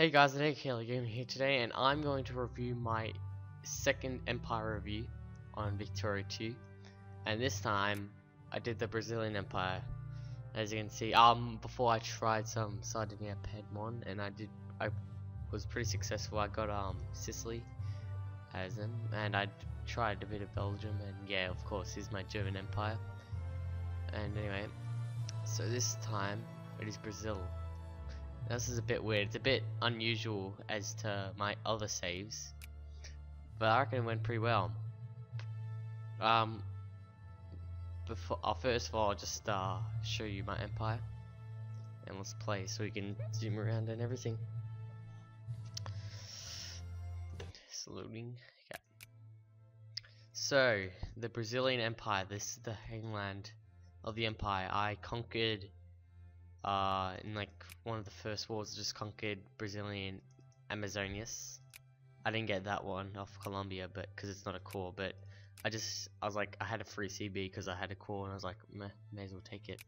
Hey guys, Territorial here today, and I'm going to review my second Empire review on Victoria 2. And this time, I did the Brazilian Empire. As you can see, before I tried some Sardinia Piedmont, and I was pretty successful. I got Sicily as them, and I tried a bit of Belgium, and yeah, of course, here's my German Empire. And anyway, so this time it is Brazil. This is a bit weird. It's a bit unusual as to my other saves, but I reckon it went pretty well. First of all, I'll just show you my empire, and let's play so we can zoom around and everything. It's loading. Yeah. So the Brazilian Empire. This is the homeland of the empire. I conquered. In like one of the first wars, I just conquered Brazilian Amazonias. I didn't get that one off Colombia, but because it's not a core. But I was like, I had a free CB because I had a core, and I was like, may as well take it.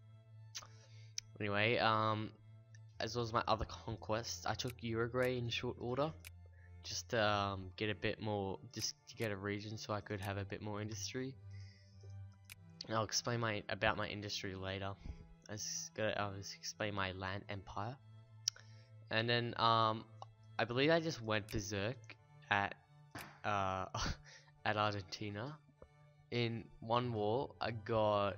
Anyway, as well as my other conquests, I took Uruguay in short order, just to get a bit more, just to get a region so I could have a bit more industry. And I'll explain about my industry later. I'll just explain my land empire, and then I believe I just went berserk at at Argentina. In one war, I got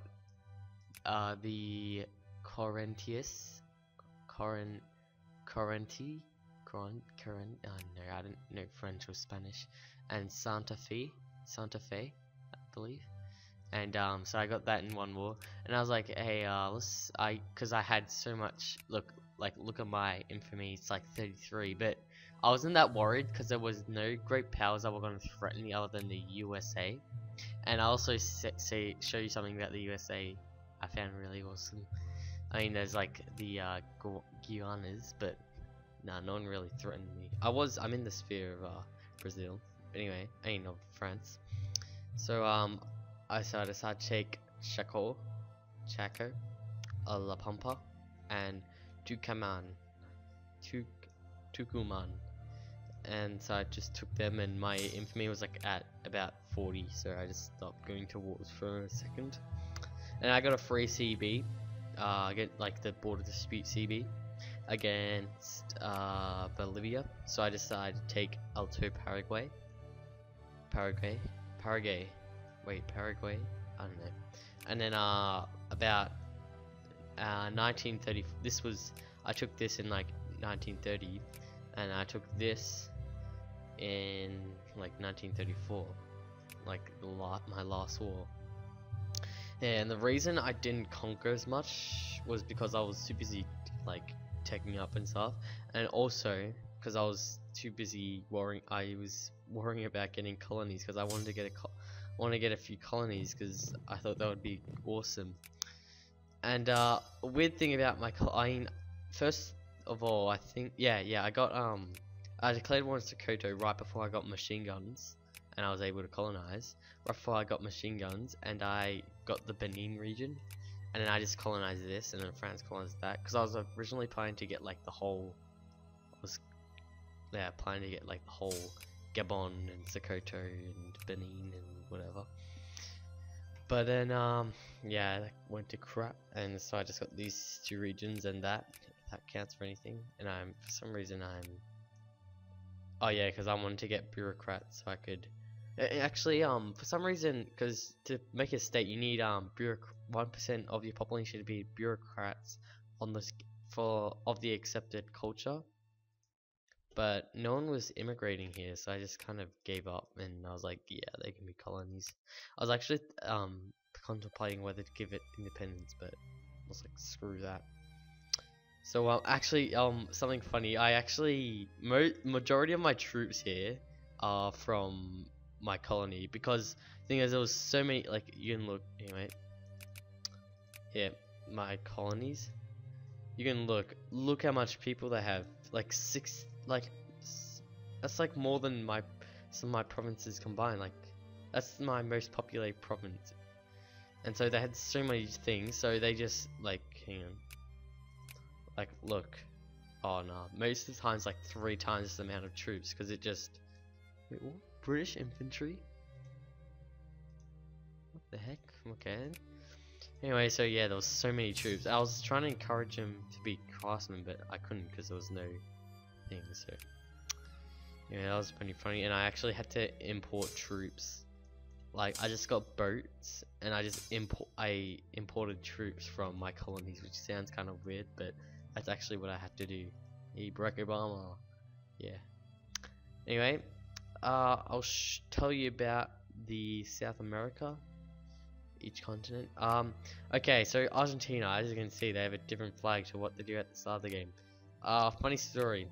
the Correntius, no, I don't know French or Spanish, and Santa Fe, I believe. And so I got that in one war, and I was like, hey, cause I had so much. Look at my infamy. It's like 33, but I wasn't that worried because there was no great powers that were going to threaten me other than the USA. And I also show you something about the USA I found really awesome. I mean, there's like the Guianas, but no one really threatened me. I'm in the sphere of Brazil. Anyway, of France. So I decided to take Chaco, La Pampa, and Tucumán, and so I just took them, and my infamy was like at about 40, so I just stopped going to wars for a second. And I got a free CB, I get like the border dispute CB against Bolivia, so I decided to take Alto Paraguay. Wait, Paraguay? I don't know. And then about 1930. I took this in like 1930, and I took this in like 1934, like my last war. And the reason I didn't conquer as much was because I was too busy like taking up and stuff, and also because I was too busy worrying. I was worrying about getting colonies because I wanted to get a few colonies because I thought that would be awesome. And a weird thing about my first of all, I think I got I declared war on Sokoto right before I got machine guns, and I was able to colonize right before I got machine guns, and I got the Benin region, and then I just colonized this, and then France colonized that because I was originally planning to get like the whole Gabon and Sokoto and Benin and whatever. But then yeah, that went to crap, and so I just got these two regions, and that counts for anything. And for some reason because I wanted to get bureaucrats so I could actually for some reason, because to make a state you need 1% of your population to be bureaucrats on of the accepted culture. But no one was immigrating here, so I just kind of gave up, and I was like, yeah, they can be colonies. I was actually contemplating whether to give it independence, but I was like, screw that. So actually, something funny. I actually majority of my troops here are from my colony, because the thing is, there was so many. Like, you can look anyway. Yeah, my colonies. You can look how much people they have. Like that's like more than some of my provinces combined. Like, that's my most populated province, and so they had so many things. So they just like, hang on, like look, Oh no, most of the times like 3 times the amount of troops because it just. Wait, what? British infantry? What the heck? Okay. Anyway, so yeah, there was so many troops. I was trying to encourage them to be craftsmen, but I couldn't because there was no thing. So yeah, that was pretty funny. And I actually had to import troops. Like I just got boats, and I just imported troops from my colonies, which sounds kind of weird, but that's actually what I had to do. Barack Obama. Yeah. Anyway, I'll tell you about the South America, each continent. Okay, so Argentina, as you can see, they have a different flag to what they do at the start of the game. Funny story.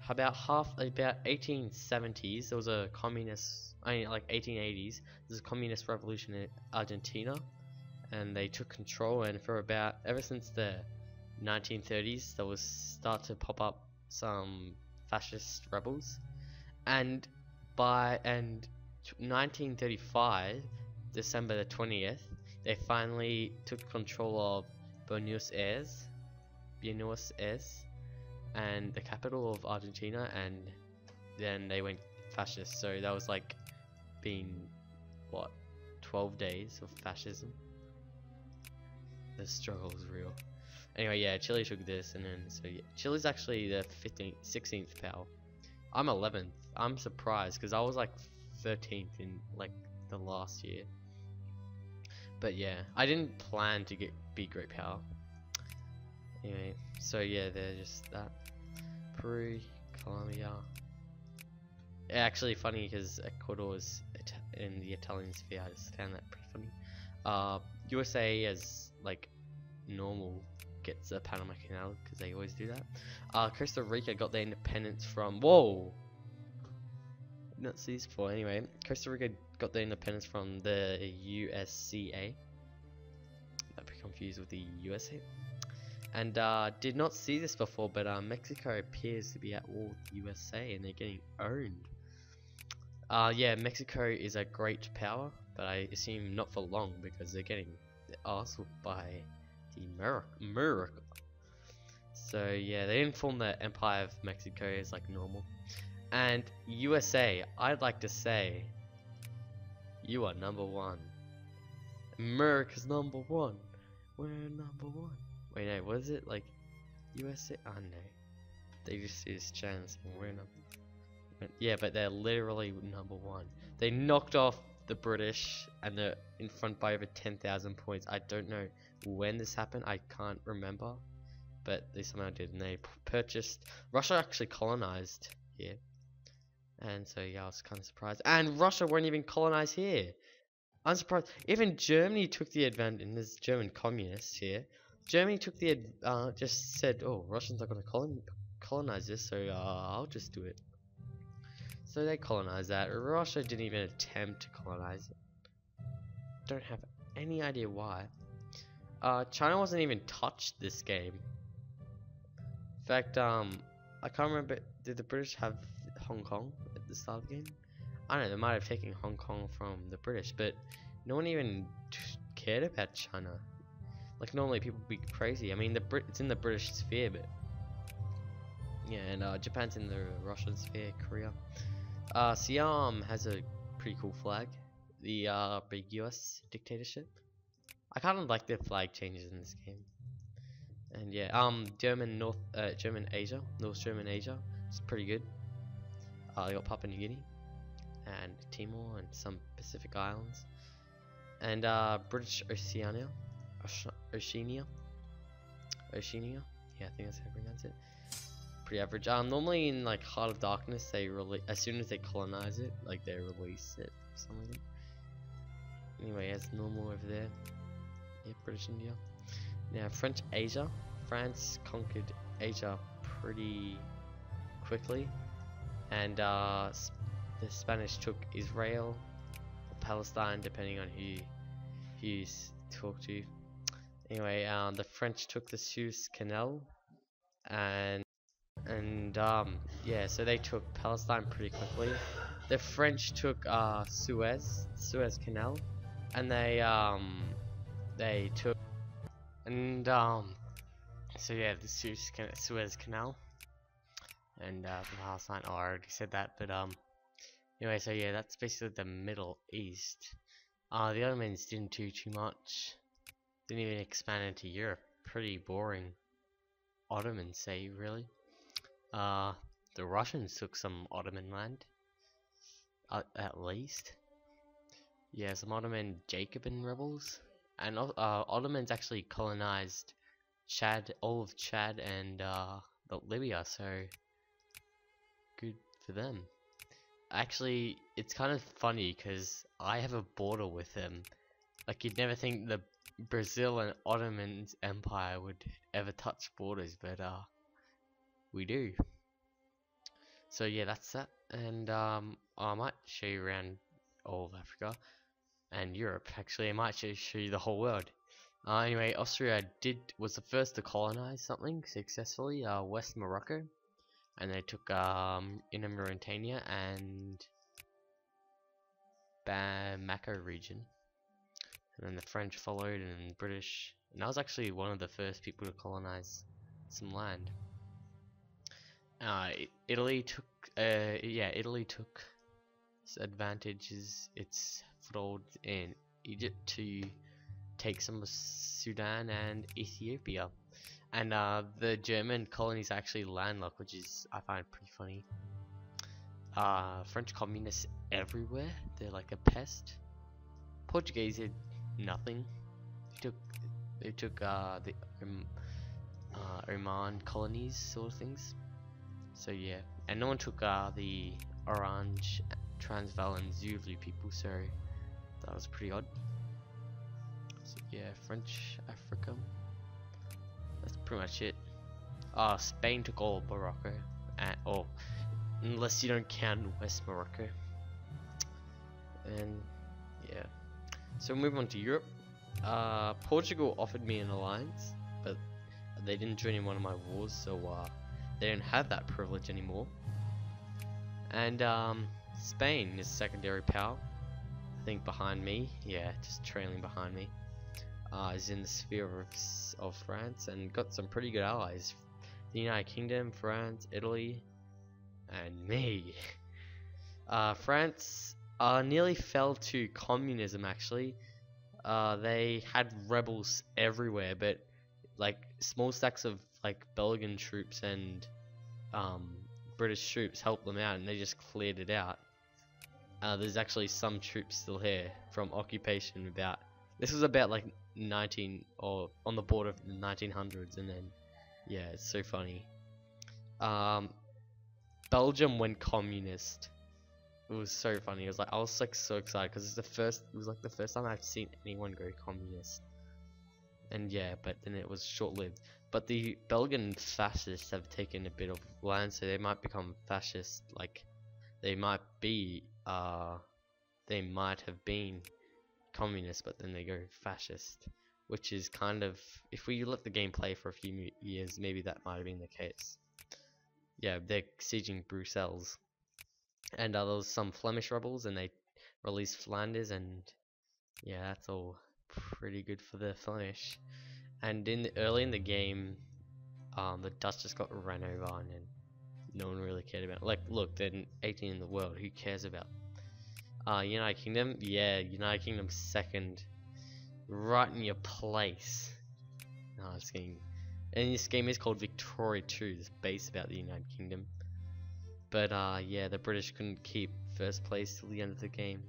About 1870s, there was a communist. Like 1880s, there's a communist revolution in Argentina, and they took control. And for about ever since the 1930s, there was start to pop up some fascist rebels, and by 1935, December the 20th, they finally took control of Buenos Aires, and the capital of Argentina, and then they went fascist. So that was like been what 12 days of fascism. The struggle is real. Anyway, yeah, Chile took this, and then so yeah, Chile's actually the 16th power. I'm 11th. I'm surprised because I was like 13th in like the last year. But yeah, I didn't plan to be great power. Anyway, so yeah, they're just that. Peru, Colombia. Actually funny because Ecuador is in the Italian sphere. I just found that pretty funny. USA as like normal gets the Panama Canal because they always do that. Costa Rica got their independence from not see this before. Anyway, Costa Rica got their independence from the USCA. I'd be confused with the USA. And did not see this before, but Mexico appears to be at war with the USA, and they're getting owned. Yeah, Mexico is a great power, but I assume not for long because they're getting arsed by the America. So yeah, they didn't form the Empire of Mexico as like normal. And USA, I'd like to say, you are number one. America's number one. We're number one. Wait, no, what is it? Like, USA? Oh, no. They just use chance and we're number. Yeah, but they're literally number one. They knocked off the British and they're in front by over 10,000 points. I don't know when this happened. I can't remember. But they somehow did. And they purchased. Russia actually colonized here. And so, yeah, I was kind of surprised. And Russia won't even colonize here. I'm surprised. Even Germany took the advantage. And there's German communists here. Germany took the just said, oh, Russians are going to colonize this, so I'll just do it. So they colonized that. Russia didn't even attempt to colonize it. Don't have any idea why. China wasn't even touched this game. In fact, I can't remember. Did the British have Hong Kong at the start of the game? I don't know. They might have taken Hong Kong from the British, but no one even cared about China. Like normally people would be crazy. I mean, it's in the British sphere, but yeah, and Japan's in the Russian sphere, Korea. Siam has a pretty cool flag. The big US dictatorship. I kind of like the flag changes in this game. And yeah, German Asia, North German Asia, it's pretty good. They got Papua New Guinea and Timor and some Pacific islands, and British Oceania. Oceania. Yeah, I think that's how you pronounce it. Pretty average. Normally in like Heart of Darkness, they as soon as they colonize it, like they release it or something. Anyway, it's normal over there. Yeah, British India. Now French Asia. France conquered Asia pretty quickly, and the Spanish took Israel or Palestine, depending on who you talk to. Anyway, the French took the Suez Canal, and yeah, so they took Palestine pretty quickly. The French took Suez Canal, and they took, and so yeah, the Suez Canal, and the Palestine. Oh, I already said that, but anyway, so yeah, that's basically the Middle East. The Ottomans didn't do too much. Didn't even expand into Europe. Pretty boring. Ottomans say, really. The Russians took some Ottoman land, at least. Yeah, some Ottoman Jacobin rebels, and Ottomans actually colonized Chad, all of Chad, and Libya. So good for them. Actually, it's kind of funny because I have a border with them. Like, you'd never think the Brazil and Ottoman Empire would ever touch borders, but we do. So yeah, that's that. And I might show you around all of Africa and Europe. Actually, I might show you the whole world. Anyway, Austria was the first to colonize something successfully, West Morocco, and they took Inner Mauritania and Bamako region, and then the French followed, and British, and I was actually one of the first people to colonize some land. Italy took its foothold in Egypt to take some of Sudan and Ethiopia, and the German colonies are actually landlocked, which is, I find, pretty funny. French communists everywhere, they're like a pest. Portuguese did nothing. They took the Oman colonies, sort of things. So yeah, and no one took the Orange, Transvaal, and Zulu people, so that was pretty odd. So yeah, French Africa. That's pretty much it. Spain took all of Morocco, unless you don't count West Morocco. And yeah, so move on to Europe. Portugal offered me an alliance, but they didn't join in one of my wars, so they don't have that privilege anymore. And Spain is secondary power, I think, behind me. Yeah, just trailing behind me. Is in the sphere of France, and got some pretty good allies: the United Kingdom, France, Italy, and me. France nearly fell to communism, actually. They had rebels everywhere, but like small stacks of like Belgian troops and British troops helped them out, and they just cleared it out. There's actually some troops still here from occupation. This was about like 19 or on the border of the 1900s, and then yeah, it's so funny. Belgium went communist. It was so funny. I was like so excited because it was like the first time I've seen anyone go communist. And yeah, but then it was short-lived. But the Belgian fascists have taken a bit of land, so they might become fascist. Like they might have been communist, but then they go fascist, which is kind of, if we let the game play for a few years, maybe that might have been the case. Yeah, they're sieging Brussels, and there was some Flemish rebels, and they released Flanders, and yeah, that's all pretty good for the Flemish. And early in the game, the Dutch just got ran over, and no one really cared about it. Like, look, they're 18 in the world. Who cares about? United Kingdom, yeah, United Kingdom second, right in your place. And this game is called Victoria 2. It's based about the United Kingdom. But yeah, the British couldn't keep first place till the end of the game.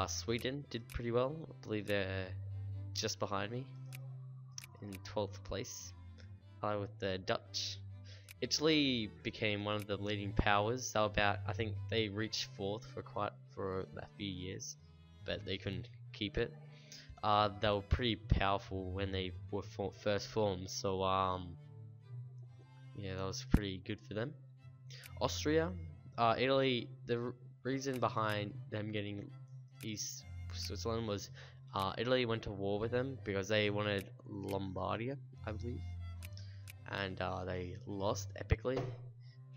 Sweden did pretty well. I believe they're just behind me in 12th place, with the Dutch. Italy became one of the leading powers. They were I think they reached 4th for a few years, but they couldn't keep it. They were pretty powerful when they were first formed, so yeah, that was pretty good for them. Austria, Italy. The reason behind them getting East Switzerland was Italy went to war with them because they wanted Lombardia, I believe, and they lost epically,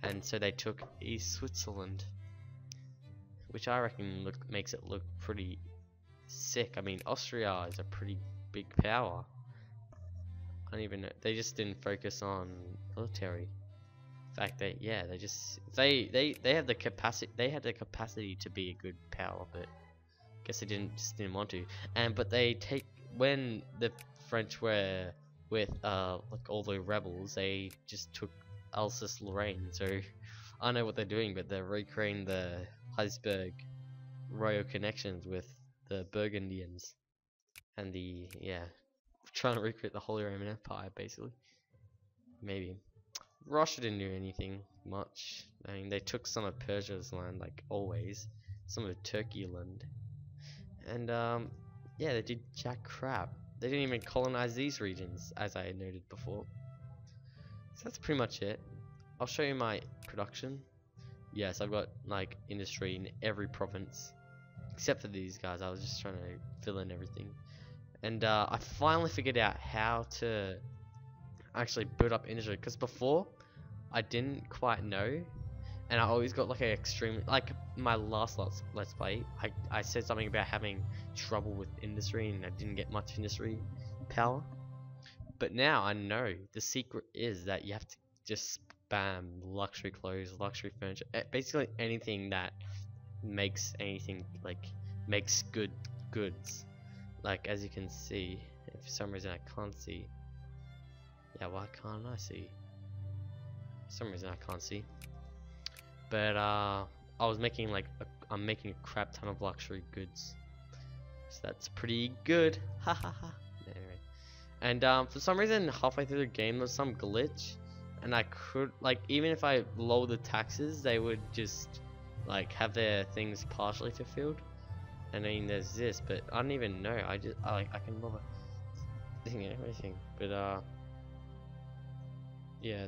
and so they took East Switzerland, which I reckon makes it look pretty sick. I mean, Austria is a pretty big power. I don't even know. They just didn't focus on military. In fact, they just they have the capacity. They had the capacity to be a good power, but guess they didn't want to. But they take, when the French were with like all the rebels, they just took Alsace-Lorraine. So I don't know what they're doing, but they're recreating the Habsburg royal connections with the Burgundians and trying to recreate the Holy Roman Empire basically. Maybe Russia didn't do anything much. I mean, they took some of Persia's land, like always, some of Turkey land, and yeah, they did jack crap. They didn't even colonize these regions, as I had noted before. So that's pretty much it. I'll show you my production. Yes, I've got like industry in every province except for these guys. I was just trying to fill in everything, and I finally figured out how to actually build up industry, because before I didn't quite know, and I always got like an extreme, like my last let's play, I said something about having trouble with industry and I didn't get much industry power. But now I know the secret is that you have to just spam luxury clothes, luxury furniture, basically anything that makes anything, like makes goods. Like as you can see, if for some reason I can't see. Yeah, why can't I see? For some reason I can't see. But I was making like I'm making a crap ton of luxury goods, so that's pretty good. Ha ha ha. Anyway, and for some reason halfway through the game there was some glitch, and I could, like, even if I lower the taxes, they would just like have their things partially fulfilled. I mean, there's this, but I don't even know. I can lower everything, but yeah,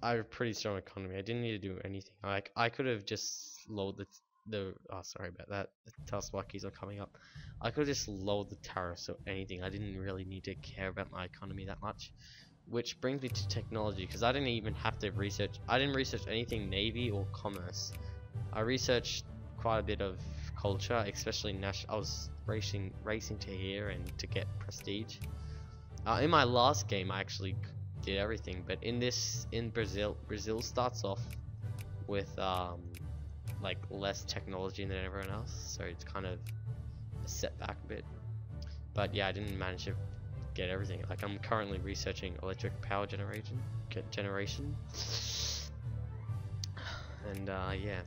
I have a pretty strong economy. I didn't need to do anything. Like I could have just lowered the oh, sorry about that. The Taskwaki's are coming up. I could have just lowered the tariffs or anything. I didn't really need to care about my economy that much. Which brings me to technology, because I didn't even have to research. I didn't research anything navy or commerce. I researched quite a bit of culture, especially national. I was racing to here and to get prestige. In my last game, I actually did everything, but in Brazil starts off with like less technology than everyone else, so it's kind of a setback a bit. But yeah, I didn't manage to get everything. Like I'm currently researching electric power generation, and yeah,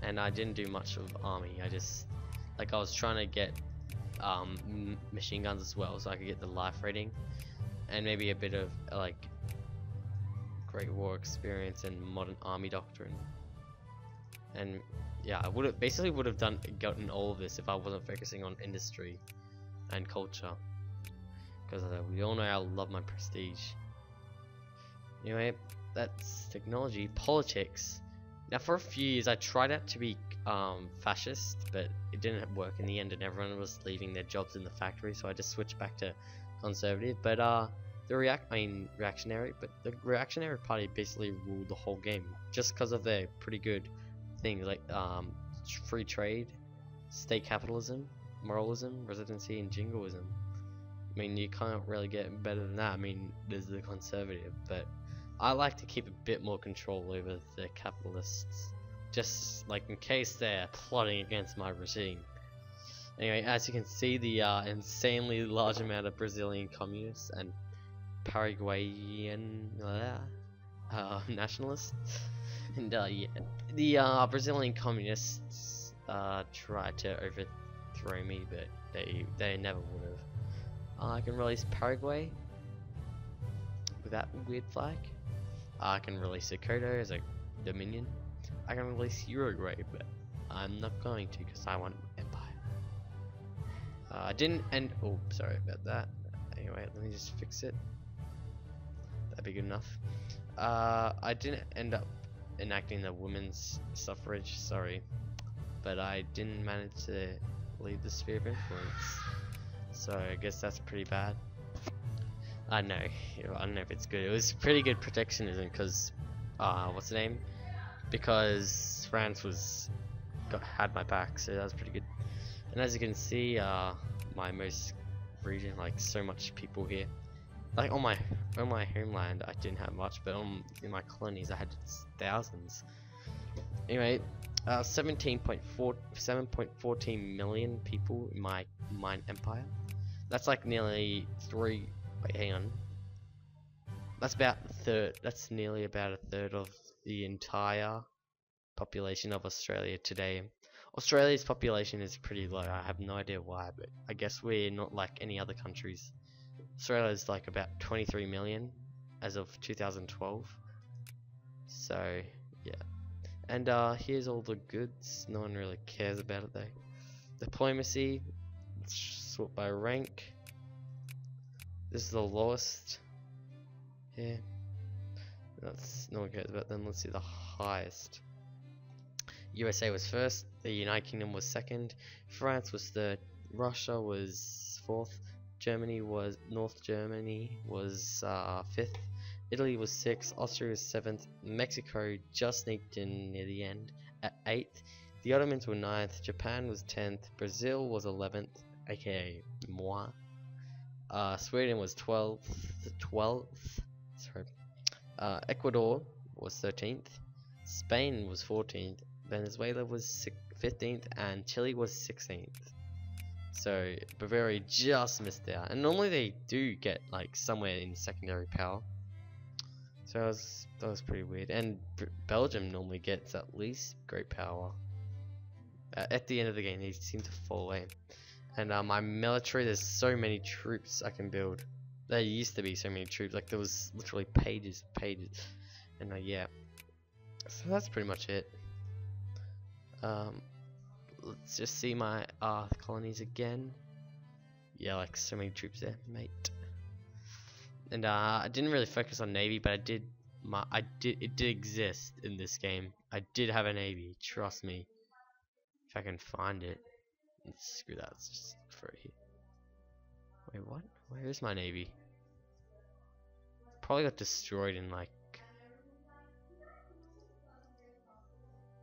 and I didn't do much of army. I just, like, I was trying to get machine guns as well, so I could get the life rating and maybe a bit of like Great War experience and modern army doctrine. And yeah, I would have gotten all of this if I wasn't focusing on industry and culture, because we all know I love my prestige. Anyway, that's technology. Politics. Now for a few years I tried out to be fascist, but it didn't work in the end, and everyone was leaving their jobs in the factory, so I just switched back to conservative. But the reactionary party basically ruled the whole game, just because of their pretty good things like free trade, state capitalism, moralism, residency, and jingoism. I mean, you can't really get better than that. I mean, there's the conservative, but I like to keep a bit more control over the capitalists, just like in case they're plotting against my regime. Anyway, as you can see, the insanely large amount of Brazilian communists and Paraguayan nationalists, and yeah, the Brazilian communists tried to overthrow me, but they never would have. I can release Paraguay with that weird flag. I can release Dakota as a dominion. I can release Uruguay, but I'm not going to because I want Empire. I didn't end. Oh, sorry about that. Anyway, let me just fix it. That'd be good enough. I didn't end up enacting the women's suffrage, sorry, but I didn't manage to lead the sphere of influence, so I guess that's pretty bad. I don't know if it's good. It was pretty good protectionism, because what's the name? Because France had my back, so that was pretty good. And as you can see, my most region, like so much people here. Like on my homeland, I didn't have much, but in my colonies, I had thousands. Anyway, 7.14 million people in my empire. That's like nearly three. Wait, hang on. That's about a third. That's nearly about a third of the entire population of Australia today. Australia's population is pretty low. I have no idea why, but I guess we're not like any other countries. Australia is like about 23 million as of 2012. So yeah, and here's all the goods. No one really cares about it though. Diplomacy, sort by rank. This is the lowest. Yeah, no one cares about them. Let's see the highest. USA was first, the United Kingdom was second, France was third, Russia was fourth, North Germany was fifth, Italy was sixth, Austria was seventh, Mexico just sneaked in near the end at eighth, the Ottomans were ninth, Japan was 10th, Brazil was 11th, aka moi, Sweden was 12th, sorry, Ecuador was 13th, Spain was 14th, Venezuela was 15th, and Chile was 16th. So Bavaria just missed out, and normally they do get like somewhere in secondary power. So that was pretty weird. And Belgium normally gets at least great power. At the end of the game, they seem to fall away. And my military, there's so many troops I can build. There used to be so many troops, like there was literally pages, and yeah. So that's pretty much it. Let's just see my colonies again. Yeah, like so many troops there, mate. And I didn't really focus on navy, but it did exist in this game. I did have a navy, trust me. If I can find it. Screw that, let's just throw it here. Wait, what? Where is my navy? Probably got destroyed in like.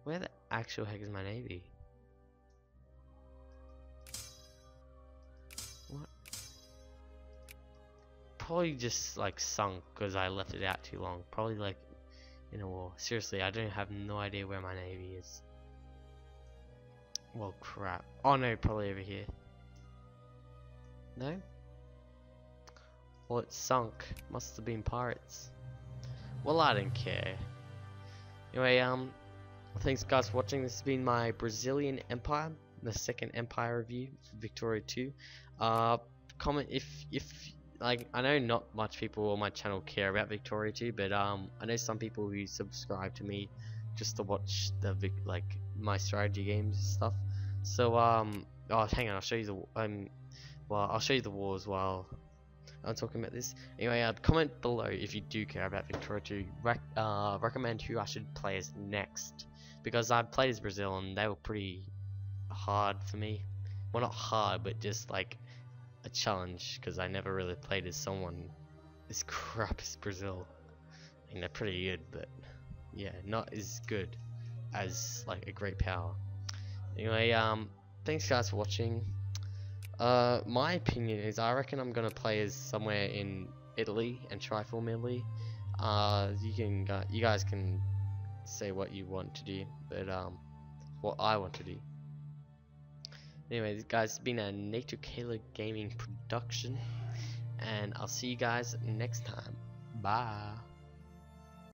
Where the actual heck is my navy? What? Probably just like sunk because I left it out too long. Probably like in a war. Seriously, I don't have no idea where my navy is. Well, crap. Oh no, probably over here. No? Well, it sunk. Must have been pirates. Well, I don't care. Anyway, thanks guys for watching. This has been my Brazilian Empire, the second Empire review, Victoria 2. Comment if like, I know not much people on my channel care about Victoria 2, but I know some people who subscribe to me just to watch the like my strategy games and stuff. So oh, hang on, I'll show you the well, I'll show you the wars while I'm talking about this. Anyway, comment below if you do care about Victoria 2. Recommend who I should play as next, because I played as Brazil and they were pretty hard for me. Well, not hard, but just like a challenge, because I never really played as someone as crap as Brazil. I mean, they're pretty good, but yeah, not as good as like a great power. Anyway, thanks guys for watching. My opinion is I reckon I'm gonna play as somewhere in Italy and Triform Italy. You guys can say what you want to do, but what I want to do. Anyway, this guys, it's been a Nato Kayla Gaming production, and I'll see you guys next time. Bye.